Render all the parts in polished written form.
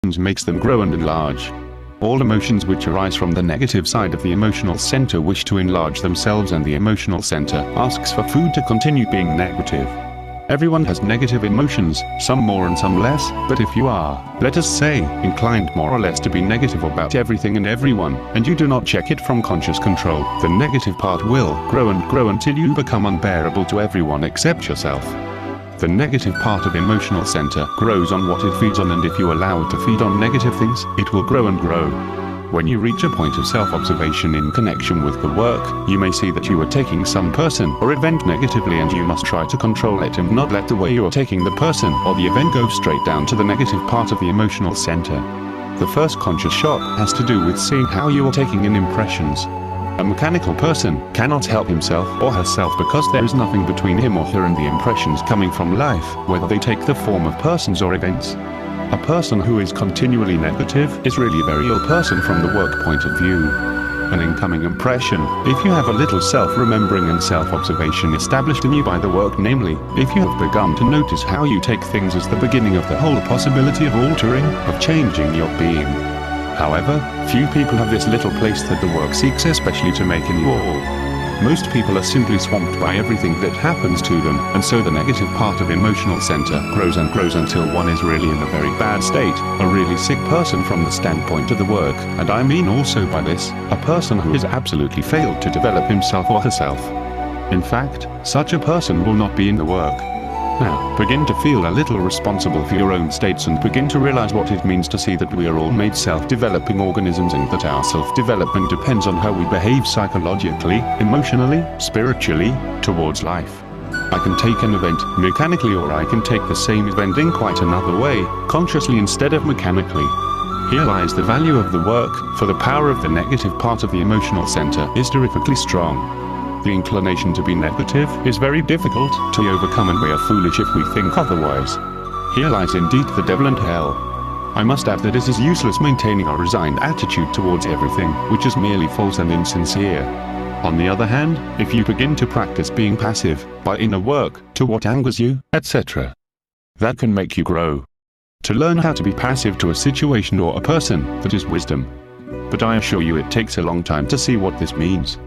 emotions makes them grow and enlarge. All emotions which arise from the negative side of the emotional center wish to enlarge themselves, and the emotional center asks for food to continue being negative. Everyone has negative emotions, some more and some less, but if you are, let us say, inclined more or less to be negative about everything and everyone, and you do not check it from conscious control, the negative part will grow and grow until you become unbearable to everyone except yourself. The negative part of emotional center grows on what it feeds on, and if you allow it to feed on negative things, it will grow and grow. When you reach a point of self-observation in connection with the work, you may see that you are taking some person or event negatively, and you must try to control it and not let the way you are taking the person or the event go straight down to the negative part of the emotional center. The first conscious shock has to do with seeing how you are taking in impressions. A mechanical person cannot help himself or herself because there is nothing between him or her and the impressions coming from life, whether they take the form of persons or events. A person who is continually negative is really a very ill person from the work point of view. An incoming impression, if you have a little self-remembering and self-observation established in you by the work, namely, if you have begun to notice how you take things as the beginning of the whole possibility of altering, of changing your being. However, few people have this little place that the work seeks especially to make in you all. Most people are simply swamped by everything that happens to them, and so the negative part of emotional center grows and grows until one is really in a very bad state, a really sick person from the standpoint of the work, and I mean also by this, a person who has absolutely failed to develop himself or herself. In fact, such a person will not be in the work. Now, begin to feel a little responsible for your own states and begin to realize what it means to see that we are all made self-developing organisms, and that our self-development depends on how we behave psychologically, emotionally, spiritually, towards life. I can take an event mechanically, or I can take the same event in quite another way, consciously instead of mechanically. Here lies the value of the work, for the power of the negative part of the emotional center is terrifically strong. The inclination to be negative is very difficult to overcome, and we are foolish if we think otherwise. Here lies indeed the devil and hell. I must add that it is useless maintaining a resigned attitude towards everything, which is merely false and insincere. On the other hand, if you begin to practice being passive, by inner work, to what angers you, etc., that can make you grow. To learn how to be passive to a situation or a person, that is wisdom. But I assure you it takes a long time to see what this means.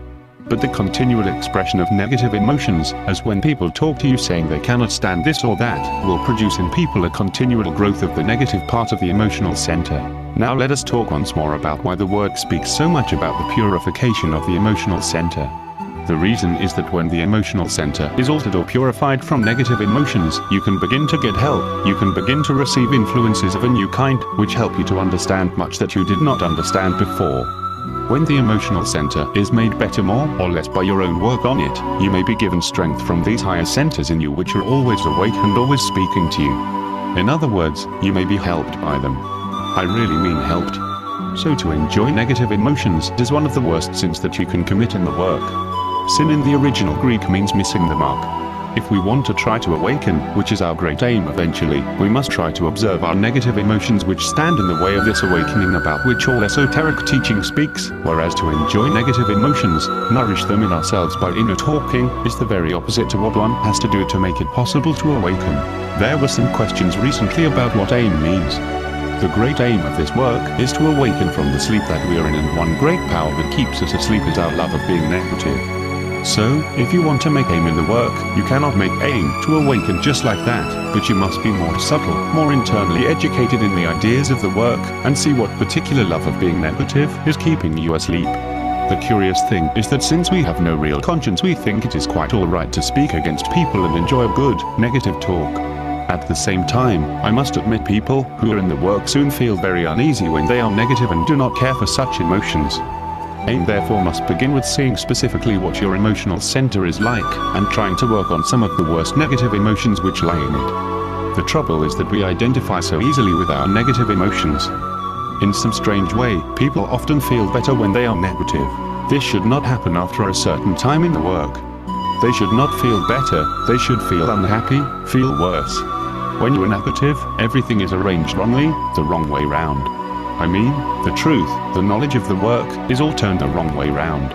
But the continual expression of negative emotions, as when people talk to you saying they cannot stand this or that, will produce in people a continual growth of the negative part of the emotional center. Now let us talk once more about why the work speaks so much about the purification of the emotional center. The reason is that when the emotional center is altered or purified from negative emotions, you can begin to get help, you can begin to receive influences of a new kind, which help you to understand much that you did not understand before. When the emotional center is made better more or less by your own work on it, you may be given strength from these higher centers in you which are always awake and always speaking to you. In other words, you may be helped by them. I really mean helped. So to enjoy negative emotions is one of the worst sins that you can commit in the work. Sin in the original Greek means missing the mark. If we want to try to awaken, which is our great aim eventually, we must try to observe our negative emotions which stand in the way of this awakening about which all esoteric teaching speaks, whereas to enjoy negative emotions, nourish them in ourselves by inner talking, is the very opposite to what one has to do to make it possible to awaken. There were some questions recently about what aim means. The great aim of this work is to awaken from the sleep that we are in, and one great power that keeps us asleep is our love of being negative. So, if you want to make aim in the work, you cannot make aim to awaken just like that, but you must be more subtle, more internally educated in the ideas of the work, and see what particular love of being negative is keeping you asleep. The curious thing is that since we have no real conscience, we think it is quite alright to speak against people and enjoy a good, negative talk. At the same time, I must admit people who are in the work soon feel very uneasy when they are negative and do not care for such emotions. Aim therefore must begin with seeing specifically what your emotional center is like, and trying to work on some of the worst negative emotions which lie in it. The trouble is that we identify so easily with our negative emotions. In some strange way, people often feel better when they are negative. This should not happen after a certain time in the work. They should not feel better, they should feel unhappy, feel worse. When you are negative, everything is arranged wrongly, the wrong way round. I mean, the truth, the knowledge of the work, is all turned the wrong way round.